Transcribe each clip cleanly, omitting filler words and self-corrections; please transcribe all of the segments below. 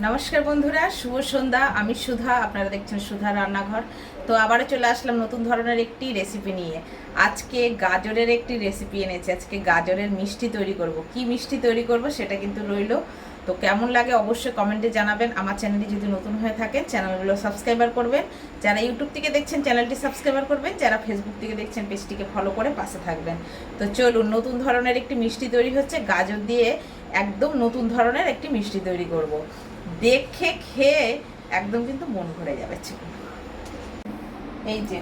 নমস্কার বন্ধুরা, শুভ সন্ধ্যা। আমি সুধা, আপনারা দেখছেন সুধা রান্নাঘর। তো আবারও চলে আসলাম নতুন ধরনের একটি রেসিপি নিয়ে। আজকে গাজরের একটি রেসিপি এনেছি। আজকে গাজরের মিষ্টি তৈরি করব। কি মিষ্টি তৈরি করব সেটা কিন্তু রইলো। তো কেমন লাগে অবশ্যই কমেন্টে জানাবেন। আমার চ্যানেলটি যদি নতুন হয়ে থাকে চ্যানেলগুলো সাবস্ক্রাইবার করবেন। যারা ইউটিউব থেকে দেখছেন চ্যানেলটি সাবস্ক্রাইবার করবেন, যারা ফেসবুক থেকে দেখছেন পেজটিকে ফলো করে পাশে থাকবেন। তো চলুন, নতুন ধরনের একটি মিষ্টি তৈরি হচ্ছে। গাজর দিয়ে একদম নতুন ধরনের একটি মিষ্টি তৈরি করব। দেখে খেয়ে একদম কিন্তু মন ভরে যাবে। এই যে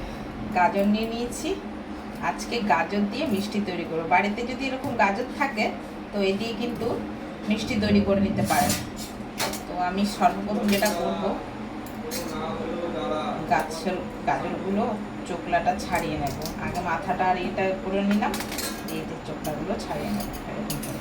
গাজর নিয়ে নিয়েছি। আজকে গাজর দিয়ে মিষ্টি তৈরি করবো। বাড়িতে যদি এরকম গাজর থাকে তো এই দিয়ে কিন্তু মিষ্টি তৈরি করে নিতে পারেন। তো আমি সর্বপ্রথম যেটা করব, গাজরগুলো চোকলাটা ছাড়িয়ে নেব। আগে মাথাটা আর এটা করে নিলাম, দিয়ে চোকলাগুলো ছাড়িয়ে নেব এরকম করে।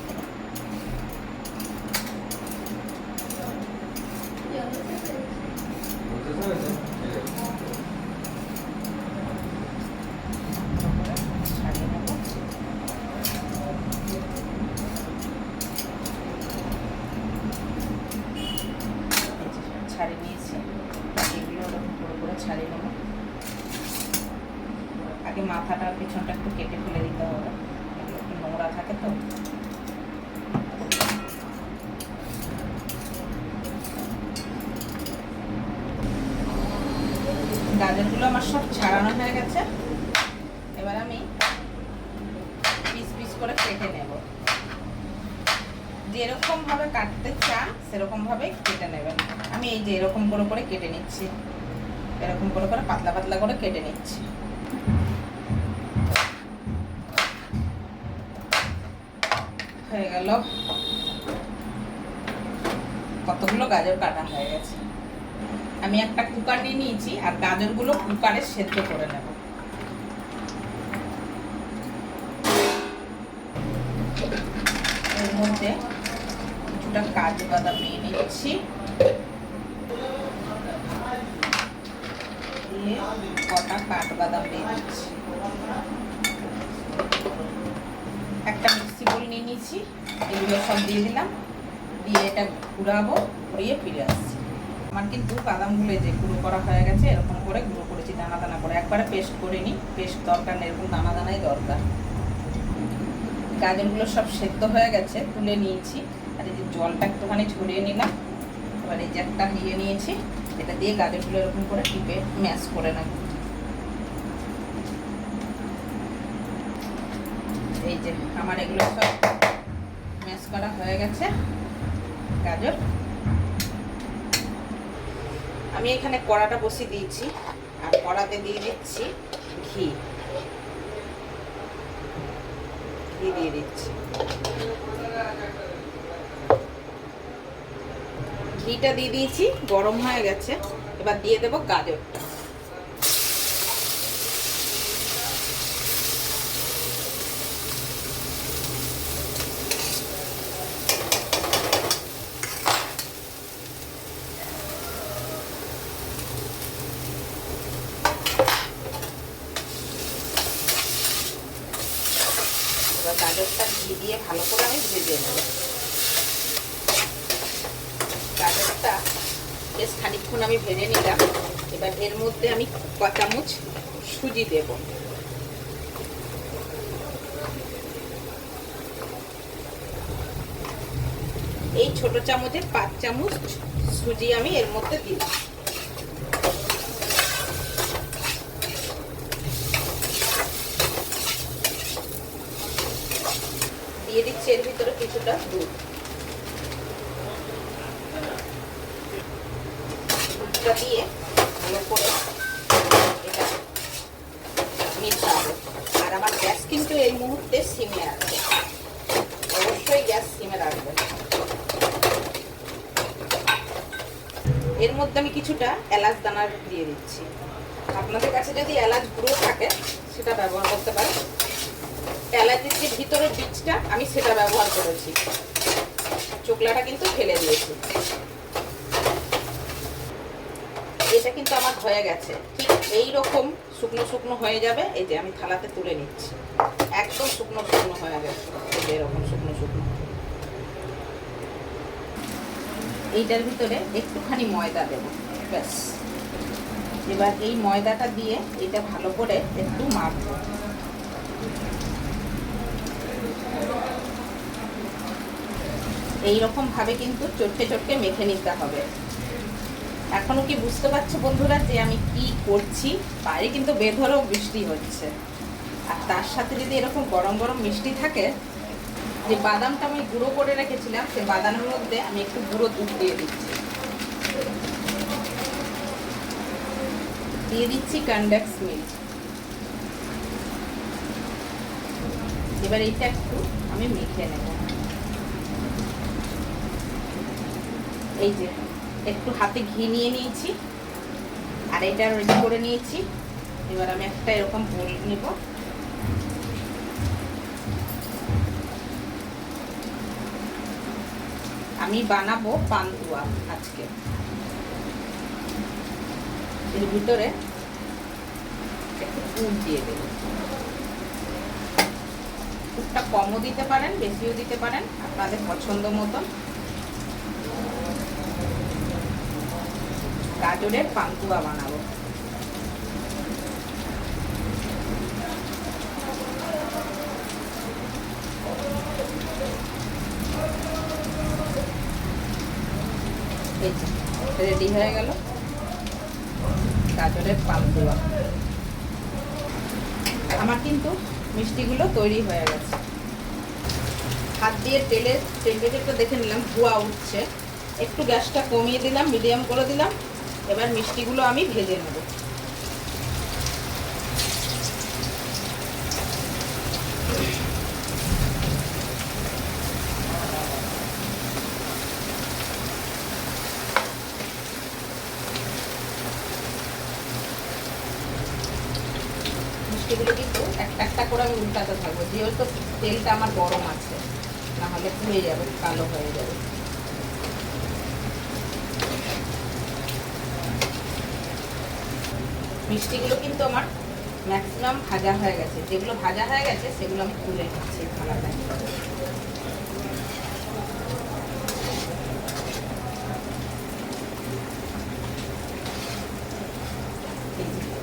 ছাড়িয়ে নিয়েছি, এগুলো ওরকম করে ছাড়িয়ে নেব। আগে মাথাটা পিছনটা একটু কেটে ফেলে দিতে হবে, এগুলো একটু নোংরা থাকে তো। গাজরগুলো আমার সব ছাড়ানো হয়ে গেছে। এবার আমি পিস পিস করে কেটে নেব। যেরকম ভাবে কাটতে চান সেরকম ভাবে কেটে নেবেন। আমি এই যে এরকম করে করে কেটে নিচ্ছি, এরকম করে করে পাতলা পাতলা করে কেটে নিচ্ছি। হয়ে গেল, কতগুলো গাজর কাটা হয়ে গেছে। আমি একটা কুকার নিয়ে নিয়েছি আর গাজরগুলো কুকারে সেদ্ধ করে নেব। এর মধ্যে কিছুটা কাজু বাদাম নিয়ে নিচ্ছি, দিয়ে কটা কাঠবাদাম দিয়ে দিচ্ছি। একটা মিক্সি বোল নিয়ে নিচ্ছি, এগুলো সব দিয়ে দিলাম, দিয়ে এটা ঘুরাবো, ঘুরিয়ে ফিরে আসছি। আমার কিন্তু বাদামগুলো যে গুঁড়ো করা হয়ে গেছে, এরকম করে গুঁড়ো করেছি দানা দানা করে, একবারে পেস্ট করে নিই। পেস্ট দরকার নেই, এরকম দানা দানাই দরকার। গাজরগুলো সব সেদ্ধ হয়ে গেছে, তুলে নিয়েছি। আর এই যে জলটা একটুখানি ছড়িয়ে নিলাম। এবার এই যে একটা দিয়ে নিয়েছি, এটা দিয়ে গাজরগুলো এরকম করে টিপে ম্যাশ করে নেব। এই যে আমার এগুলো সব ম্যাশ করা হয়ে গেছে গাজর। আমি এখানে কড়াটা বসিয়ে দিয়েছি, আর কড়াতে দিয়ে দিচ্ছি ঘি। ঘি দিয়ে দিচ্ছি। ঘিটা দিয়ে দিয়েছি, গরম হয়ে গেছে। এবার দিয়ে দেব গাজরটা। এবার গাজরটা ঘি দিয়ে ভালো করে আমি ভেজে নেব। গাজরটা বেশ খানিকক্ষণ আমি ভেজে নিলাম। এবার এর মধ্যে আমি ক চামচ সুজি দেব। এই ছোট চামচের 5 চামচ সুজি আমি এর মধ্যে দিলাম। দিয়ে দিচ্ছি এর ভিতরে কিছুটা দুধ। দুধটা দিয়ে ভালো করে এটা মিশাবো। আর আমার গ্যাস কিন্তু এই মুহূর্তে সিমে আছে, অবশ্যই গ্যাস সিমে রাখবেন। এর মধ্যে আমি কিছুটা এলাচ দানা দিয়ে দিচ্ছি। আপনাদের কাছে যদি এলাচ গুঁড়ো থাকে সেটা ব্যবহার করতে পারেন। এলাচের যে ভিতরের বীজটা আমি সেটা ব্যবহার করেছি, চোকলাটা কিন্তু ফেলে দিয়েছি। এটা কিন্তু আমার হয়ে গেছে, ঠিক এইরকম শুকনো শুকনো হয়ে যাবে। এই যে আমি থালাতে তুলে নিচ্ছি, একদম শুকনো শুকনো হয়ে গেছে। এই যে এরকম শুকনো শুকনো। এইটার ভিতরে একটুখানি ময়দা দেব, ব্যাস। এবার এই ময়দাটা দিয়ে এটা ভালো করে একটু মাখবো। এইরকম ভাবে কিন্তু চটকে চটকে মেখে নিতে হবে। এখনো কি বুঝতে পারছো বন্ধুরা যে আমি কি করছি? বাইরে কিন্তু বেধড়ক বৃষ্টি হচ্ছে, আর তার সাথে যদি এরকম গরম গরম মিষ্টি থাকে, যে বাদামটা আমি গুঁড়ো করে রেখেছিলাম সেই বাদামের মধ্যে আমি একটু গুঁড়ো দুধ দিয়ে দিচ্ছি, দিয়ে দিচ্ছি কনডেন্স মিল্ক। এবার এইটা একটু আমি মেখে নেব। এই যে একটু হাতে ঘি নিয়ে নিয়েছি আর এটা রেডি করে নিয়েছি। এবার আমি একটা এরকম বোল নেব, আমি বানাবো পান্তুয়া আজকে। এর ভিতরে একটু পুর দিয়ে দেব, পুরটা কমও দিতে পারেন বেশিও দিতে পারেন আপনাদের পছন্দ মতন। গাজরের পান্তুয়া বানাবো। রেডি হয়ে গেল গাজরের পান্তুয়া। আমার কিন্তু মিষ্টিগুলো তৈরি হয়ে গেছে। হাত দিয়ে টেম্পারেচারটা দেখে নিলাম, ধোঁয়া উঠছে। একটু গ্যাসটা কমিয়ে দিলাম, মিডিয়াম করে দিলাম। এবার মিষ্টিগুলো আমি ভেজে নেব। মিষ্টিগুলো কিন্তু একটা একটা করে আমি উল্টাতে থাকবো, যেহেতু তেলটা আমার গরম আছে, না হলে পুড়ে যাবে, কালো হয়ে যাবে। মিষ্টিগুলো কিন্তু আমার ম্যাক্সিমাম ভাজা হয়ে গেছে। যেগুলো ভাজা হয়ে গেছে সেগুলো আমি তুলে নিচ্ছি থালাটায়।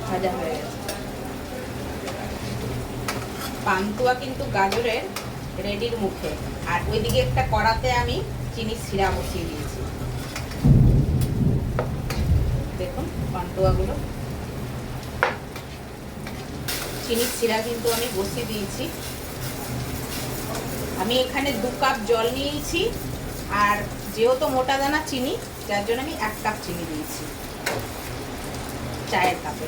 ভাজা হয়ে গেছে। পান্তুয়া কিন্তু গাজরের রেডির মুখে। আর ওইদিকে একটা কড়াতে আমি চিনির শিরা বসিয়ে দিয়েছি। দেখুন পান্তুয়াগুলো, চিনির শিরা কিন্তু আমি বসিয়ে দিয়েছি। আমি এখানে 2 কাপ জল নিয়েছি, আর যেহেতু মোটা দানা চিনি যার জন্য আমি 1 কাপ চিনি দিয়েছি চায়ের কাপে।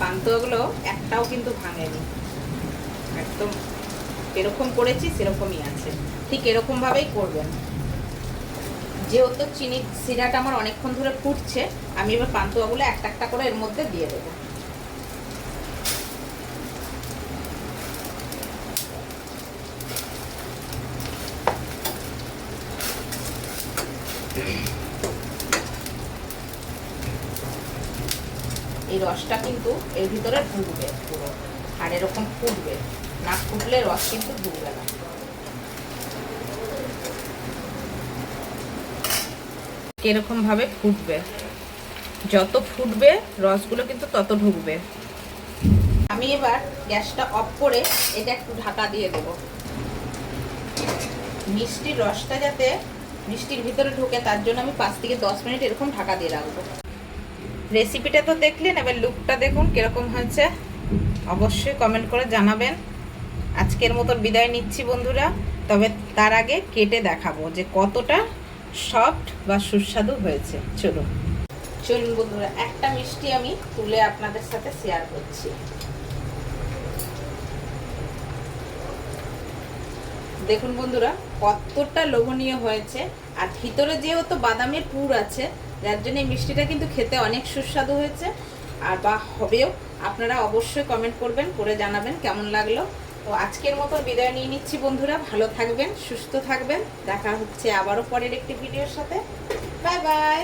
পান্তুয়াগুলো একটাও কিন্তু ভাঙেনি, একদম এরকম করেছি সেরকমই আছে। ঠিক এরকম ভাবেই করবেন। যেহেতু চিনির শিরাটা আমার অনেকক্ষণ ধরে ফুটছে, আমি এবার পান্তুয়াগুলো একটা একটা করে এর মধ্যে দিয়ে দেবো। এই রসটা কিন্তু এর ভিতরে ঢুকবে পুরো, আর এরকম ফুটবে। না ফুটলে রস কিন্তু ঢুকবে না। এরকম ভাবে ফুটবে, যত ফুটবে রসগুলো কিন্তু তত ঢুকবে। আমি এবার গ্যাসটা অফ করে এটা একটু ঢাকা দিয়ে দেব। মিষ্টির রসটা যাতে মিষ্টির ভিতরে ঢুকে তার জন্য আমি 5 থেকে 10 মিনিট এরকম ঢাকা দিয়ে রাখবো। রেসিপিটা তো দেখলেন, এবার লুকটা দেখুন কিরকম হয়েছে, অবশ্যই কমেন্ট করে জানাবেন। আজকের মতো বিদায় নিচ্ছি বন্ধুরা, তবে তার আগে কেটে দেখাবো যে কতটা সফট বা সুস্বাদু হয়েছে। চলুন বন্ধুরা, একটা মিষ্টি আমি তুলে আপনাদের সাথে শেয়ার করছি। দেখুন বন্ধুরা কতটা লোভনীয় হয়েছে, আর ভিতরে যেহেতু বাদামের পুর আছে যার জন্য এই মিষ্টিটা কিন্তু খেতে অনেক সুস্বাদু হয়েছে, আর বা হবেও। আপনারা অবশ্যই কমেন্ট করবেন, করে জানাবেন কেমন লাগলো। তো আজকের মতো বিদায় নিয়ে নিচ্ছি বন্ধুরা, ভালো থাকবেন, সুস্থ থাকবেন। দেখা হচ্ছে আবারও পরের একটি ভিডিওর সাথে। Bye bye.